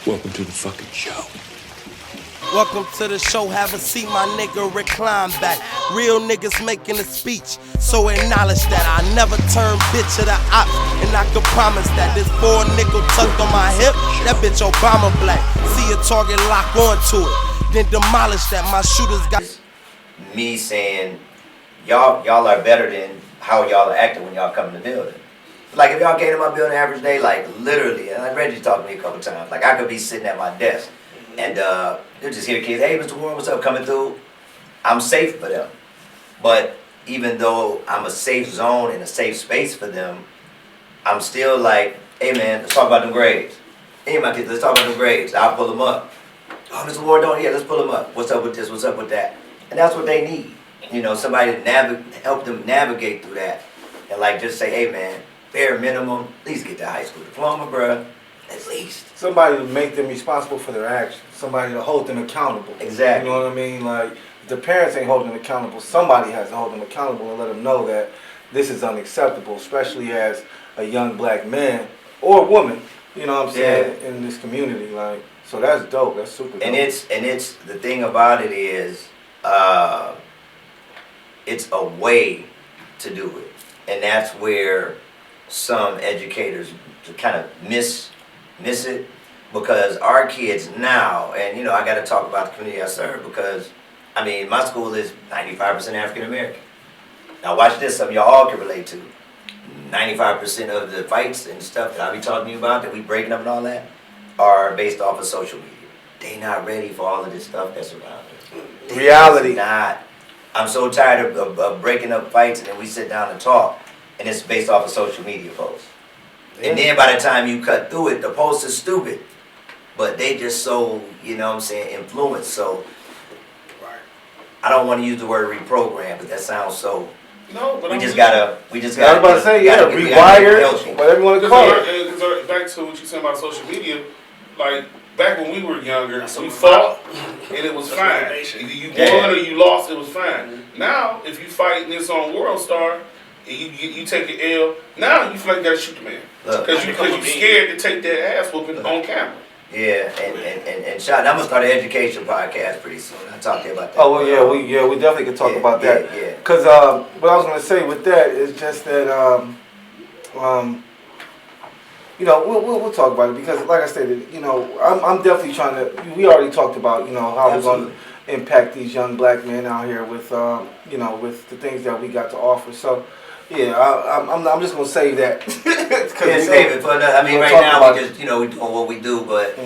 Welcome to the fucking show. Welcome to the show, have a seat, my nigga, recline back. Real niggas making a speech, so acknowledge that I never turn bitch to the op. And I can promise that this 4 nickel tucked on my hip, that bitch Obama black. See a target, lock onto it, then demolish that. My shooters got me saying, y'all are better than how y'all are acting when y'all come in the building. Like if y'all came to my building average day, like literally, and Reggie talked to me a couple times, like I could be sitting at my desk and you'll just hear kids, hey Mr. Warren, what's up, coming through? I'm safe for them. But even though I'm a safe zone and a safe space for them, I'm still like, hey man, let's talk about them grades. Hey my kids, let's talk about them grades. I'll pull them up. Oh, Mr. Warren, don't, yeah, let's pull them up. What's up with this, what's up with that? And that's what they need. You know, somebody to help them navigate through that. And like just say, hey man, bare minimum, at least get the high school diploma, bruh. At least. Somebody to make them responsible for their actions. Somebody to hold them accountable. Exactly. You know what I mean? Like, if the parents ain't holding them accountable, somebody has to hold them accountable and let them know that this is unacceptable, especially as a young black man or woman, you know what I'm saying, in this community. Like, so that's dope. That's super dope. And it's the thing about it is, it's a way to do it. And that's where some educators kind of miss it, because our kids now, and you know, I got to talk about the community I serve, because I mean, my school is 95% African American. Now watch this, something y'all all can relate to. 95% of the fights and stuff that I be talking to you about, that we breaking up and all that, are based off of social media. They not ready for all of this stuff that's around them. Reality. Not. I'm so tired of breaking up fights and then we sit down and talk, and it's based off of social media posts. And then by the time you cut through it, the post is stupid. But they just so, you know what I'm saying, influenced. So, I don't want to use the word reprogram, but that sounds so. No, but we just gotta. I was about to say, rewired, whatever you want to call it. Back to what you said about social media, like back when we were younger, we fought and it was fine. Either you won or you lost, it was fine. Now, if you fight and it's on World Star, and you take an L, now you feel like you gotta shoot the man. Because you're scared to take that ass whooping on camera. Yeah, and Sean, I'm gonna start an education podcast pretty soon. I'll talk to you about that. Oh well, we definitely could talk about that. Yeah. Because what I was gonna say with that is just that you know, we'll talk about it, because like I said, you know, I'm definitely trying to. We already talked about, you know, how Absolutely. we're gonna impact these young black men out here with you know, with the things that we got to offer. So. Yeah, I'm just gonna save that. Save it for I mean, right now we just, you know, we doing what we do, but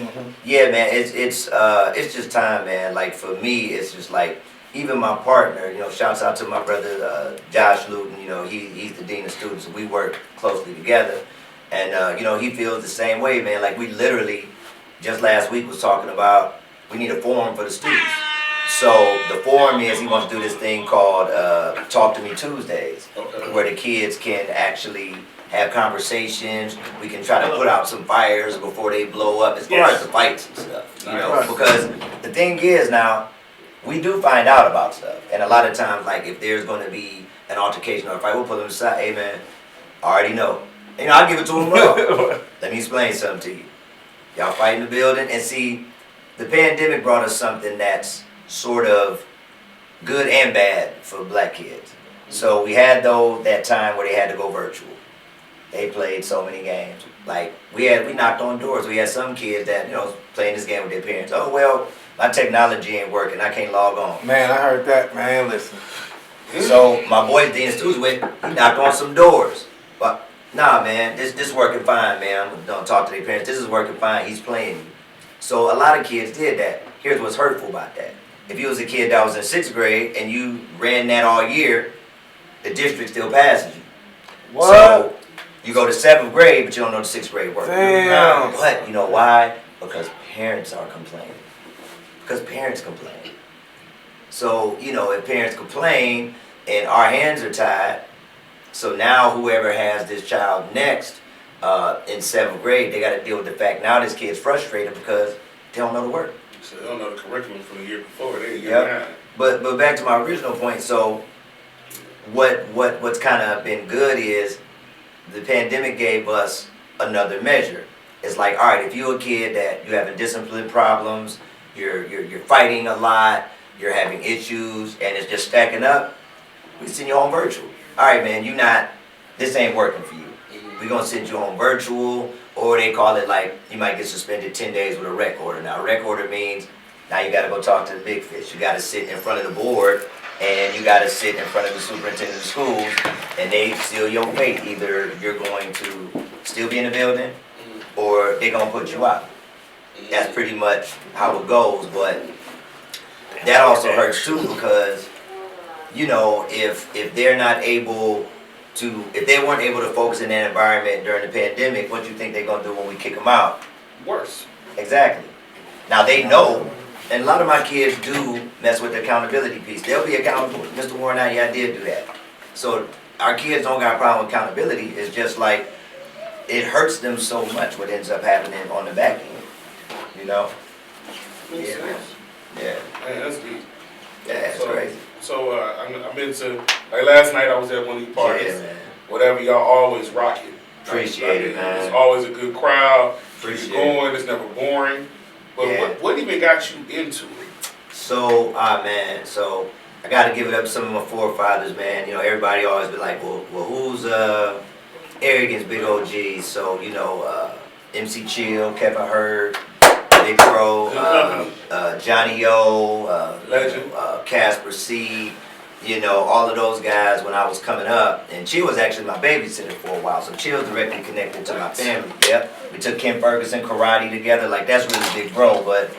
yeah, man, it's just time, man. Like for me, it's just like, even my partner, you know, shouts out to my brother Josh Luton. You know, he's the dean of students, and we work closely together, and you know, he feels the same way, man. Like we literally just last week was talking about we need a forum for the students. So the forum is, he wants to do this thing called Talk to Me Tuesdays, where the kids can actually have conversations. We can try to put out some fires before they blow up, as far as the fights and stuff. You know, because the thing is now, we do find out about stuff, and a lot of times, like if there's going to be an altercation or a fight, we'll pull them aside. Hey man, I already know. You know, I'll give it to them raw. Let me explain something to you. Y'all fight in the building, and see, the pandemic brought us something that's sort of good and bad for black kids. So we had that time where they had to go virtual. They played so many games. Like we knocked on doors. We had some kids that, you know, playing this game with their parents. Oh well, my technology ain't working. I can't log on. Man, I heard that. Man, listen. So my boy Dean Stu's with, he knocked on some doors. But nah, man, this working fine, man. Don't talk to their parents. This is working fine. He's playing. So a lot of kids did that. Here's what's hurtful about that. If you was a kid that was in 6th grade and you ran that all year, the district still passes you. What? So you go to 7th grade, but you don't know the 6th grade work. Damn. But you know why? Because parents are complaining. Because parents complain. So, you know, if parents complain and our hands are tied, so now whoever has this child next in 7th grade, they got to deal with the fact now this kid's frustrated because they don't know the work. So they don't know the curriculum from the year before. They Yep. But back to my original point. So what's kind of been good is the pandemic gave us another measure. it's like, all right, if you're a kid that you're having discipline problems, you're fighting a lot, you're having issues, and it's just stacking up, we send you home virtual. All right, man, this ain't working for you. We're gonna send you home virtual, or they call it like, you might get suspended 10 days with a rec order. Now, a rec order means now you gotta go talk to the big fish. You gotta sit in front of the board, and you gotta sit in front of the superintendent of schools, and they seal your fate. Either you're going to still be in the building, or they're gonna put you out. That's pretty much how it goes, but that also hurts too, because, you know, if they're not able to, if they weren't able to focus in that environment during the pandemic, what do you think they're gonna do when we kick them out? Worse. Exactly. Now they know, and a lot of my kids do mess with the accountability piece. They'll be accountable. Mr. Warren, yeah, I did do that. So our kids don't got a problem with accountability. It's just like, it hurts them so much what ends up happening on the back end. You know? Makes sense. Yeah. Man, that's deep. Yeah, it's crazy. So I've been to, like last night I was at one of these parties. Yeah, man. Whatever, y'all always rock it. Appreciate it, man. It's always a good crowd. Appreciate it's going, it's never boring. But Yeah. what even got you into it? So, man, so I got to give it up to some of my forefathers, man. You know, everybody always be like, well who's Arrogance, Big OG? So, you know, MC Chill, Kevin Hurd, Big Bro, Johnny O, Legend. Casper C, you know, all of those guys when I was coming up. And Chill was actually my babysitter for a while, so Chill's directly connected to my family. Yep. We took Kim Ferguson karate together, like that's really Big Bro, but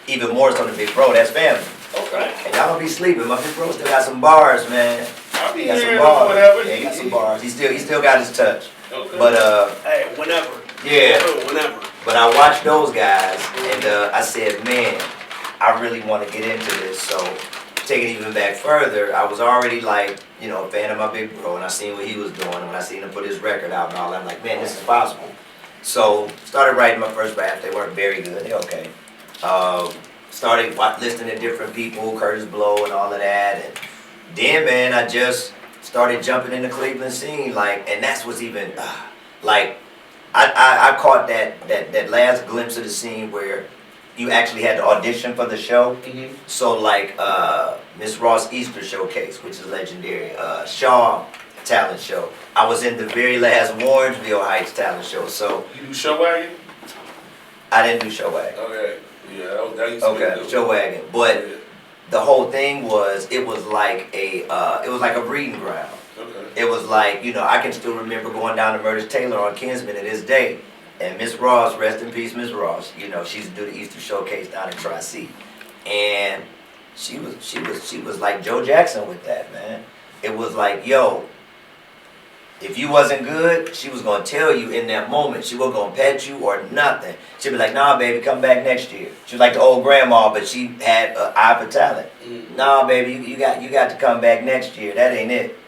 even more so than Big Bro, that's family. Okay. And y'all don't be sleeping. My Big Bro still got some bars, man. I'll be He got some here bars. whatever. Yeah, he got some bars. He still got his touch. Okay. But Hey, whenever. yeah. Whenever. But I watched those guys, and I said, man, I really want to get into this. So, take it even back further, I was already like, you know, a fan of my Big Bro, and I seen what he was doing, and when I seen him put his record out and all that, I'm like, man, this is possible. So, started writing my first rap. They weren't very good. They okay. Started listening to different people, Curtis Blow and all of that, and then, man, I just started jumping in the Cleveland scene, like, and that's what's even, like, I caught that last glimpse of the scene where you actually had to audition for the show. Mm-hmm. So like Miss Ross Easter Showcase, which is legendary, Shaw Talent Show. I was in the very last Warrensville Heights Talent Show, so You do show wagon? I didn't do Show Wagon. Okay. Yeah, that used to be Okay, good. Show Wagon, but the whole thing was it was like a breeding ground. Okay. It was like, you know, I can still remember going down to Murders Taylor on Kinsman to this day. And Miss Ross, rest in peace, Miss Ross, you know, she used to do the Easter Showcase down in Tri-C. And she was like Joe Jackson with that, man. It was like, yo, if you wasn't good, she was gonna tell you in that moment. She wasn't gonna pet you or nothing. She'd be like, nah, baby, come back next year. She was like the old grandma, but she had an eye for talent. Mm-hmm. Nah, baby, you got to come back next year. That ain't it.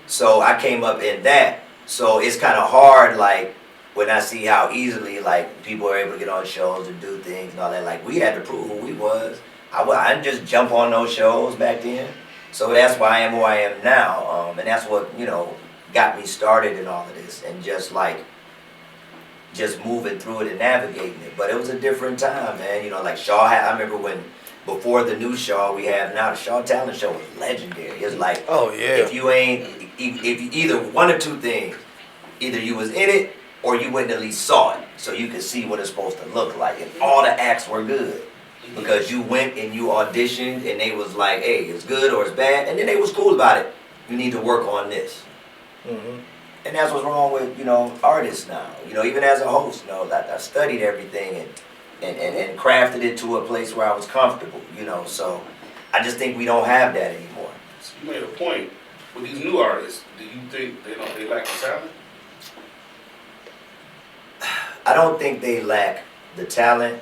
So I came up in that. So it's kind of hard, like, when I see how easily, like, people are able to get on shows and do things and all that. Like, we had to prove who we was. I didn't just jump on those shows back then. So that's why I am who I am now. And that's what, you know, got me started in all of this. And just, like, just moving through it and navigating it. But it was a different time, man. You know, like Shaw I remember when, before the new Shaw we have now, the Shaw Talent Show was legendary. It's like, Oh, yeah. if you ain't, if you, either one or two things, either you was in it or you went and at least saw it, so you could see what it's supposed to look like. And all the acts were good because you went and you auditioned, and they was like, hey, it's good or it's bad, and then they was cool about it. You need to work on this. Mm-hmm. And that's what's wrong with, you know, artists now. You know, even as a host, you know, I studied everything and crafted it to a place where I was comfortable, you know. So I just think we don't have that anymore. So you made a point with these new artists. Do you think they lack the talent? I don't think they lack the talent.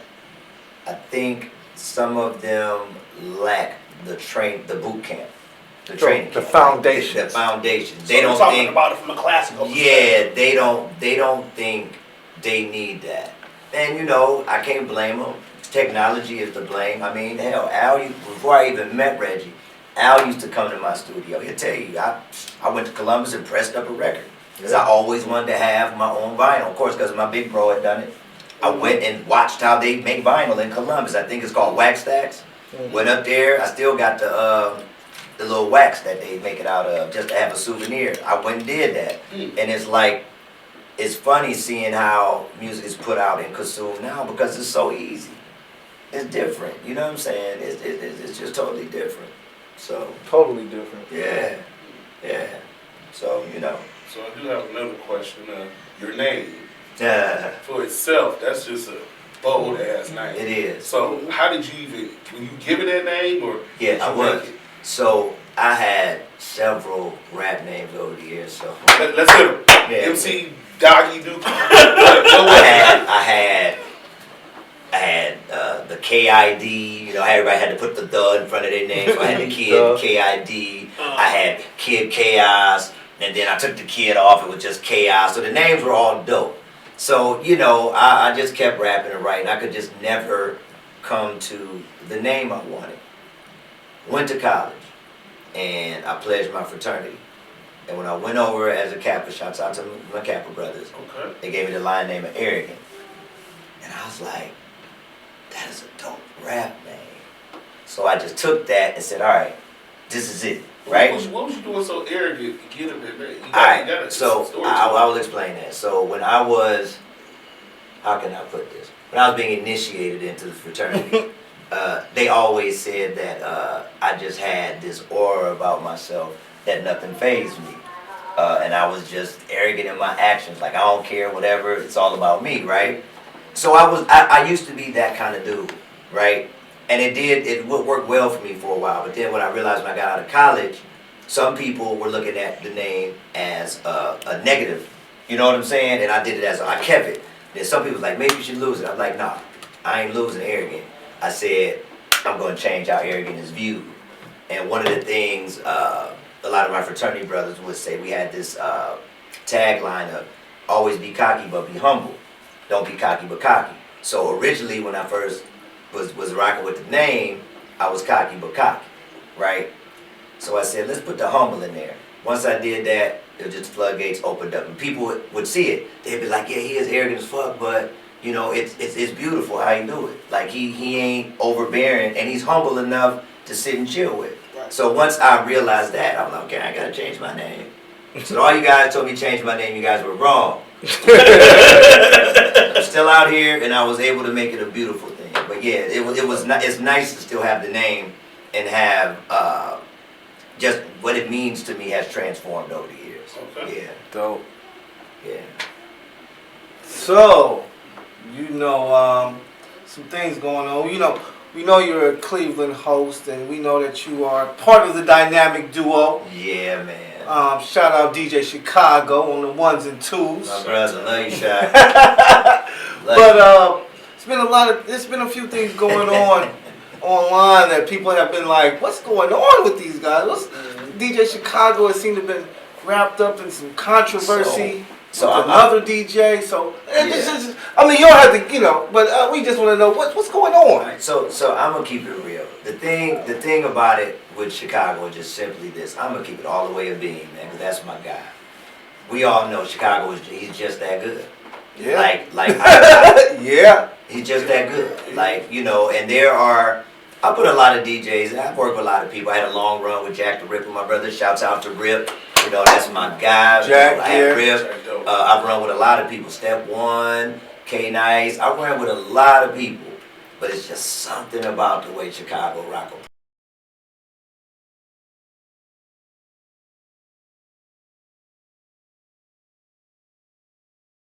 I think some of them lack the boot camp, the training, the camp, foundation. the foundation. So They we're don't talking think. about it from a classical Yeah, they don't think they need that. And you know, I can't blame them. Technology is to blame. I mean, hell, before I even met Reggie, Al used to come to my studio. He'll tell you, I went to Columbus and pressed up a record because I always wanted to have my own vinyl. Of course, because my Big Bro had done it. I went and watched how they make vinyl in Columbus. I think it's called Wax Stacks. Went up there. I still got the little wax that they make it out of just to have a souvenir. I went and did that. And it's like, it's funny seeing how music is put out and consumed now because it's so easy. It's different. You know what I'm saying? It's just totally different. So. Totally different. Yeah. Yeah. So, you know. So I do have another question. Your name. Yeah. For itself, that's just a bold ass name. It is. So how did you even, were you given that name or? Yeah, I was. So I had several rap names over the years. So let's hit them. Yeah. MC Doggy Duke. I had the KID. You know, everybody had to put the in front of their name. So I had the Kid KID. I had Kid Chaos, and then I took the Kid off. It was just Chaos. So the names were all dope. So you know, I just kept rapping and writing. I could just never come to the name I wanted. Went to college, and I pledged my fraternity. And when I went over as a Kappa, shouts out to my Kappa brothers, Okay. they gave me the line name of Arrogant. And I was like, that is a dope rap name. So I just took that and said, all right, this is it, right? What was you doing so arrogant to get him that name? All right, so I will explain that. So when I was, how can I put this? When I was being initiated into the fraternity, they always said that I just had this aura about myself that nothing fazed me. And I was just arrogant in my actions. Like, I don't care, whatever, it's all about me, right? So I used to be that kind of dude, right? And it would work well for me for a while. But then when I realized when I got out of college, some people were looking at the name as a negative. You know what I'm saying? And I did it as I kept it. Then some people was like, maybe you should lose it. I'm like, nah, I ain't losing arrogant. I said, I'm going to change how arrogant is viewed. And one of the things a lot of my fraternity brothers would say, we had this tagline of always be cocky but be humble. Don't be cocky but cocky. So originally when I first was rocking with the name, I was cocky but cocky, right? So I said, let's put the humble in there. Once I did that, it was just floodgates opened up. And people would see it. They'd be like, yeah, he is arrogant as fuck, but you know, it's beautiful how he do it. Like he ain't overbearing and he's humble enough to sit and chill with. Right. So once I realized that, I'm like, okay, I gotta change my name. So all you guys told me to change my name, you guys were wrong. I'm still out here and I was able to make it a beautiful thing. But yeah, it's nice to still have the name and have just what it means to me has transformed over the years. Okay. Yeah. Dope. Yeah. So, you know, some things going on. You know, we know you're a Cleveland host, and we know that you are part of the dynamic duo. Yeah, man. Shout out DJ Chicago on the ones and twos. My brother, love you, Shaq. But there's been a few things going on online that people have been like, what's going on with these guys? DJ Chicago has seemed to have been wrapped up in some controversy. So another DJ. So yeah. I mean, you don't have to, you know, but we just want to know what's going on. Right, so I'm gonna keep it real. The thing about it with Chicago is just simply this. I'm gonna keep it all the way a beam, man, because that's my guy. We all know Chicago he's just that good. Yeah. Like yeah. He's just that good. Like, you know, and I put a lot of DJs, and I've worked with a lot of people. I had a long run with Jack the Ripper, my brother. Shouts out to Rip. You know, that's my guy. Jack, I had Rip. I've run with a lot of people. Step One, K-Nice. I ran with a lot of people. But it's just something about the way Chicago rock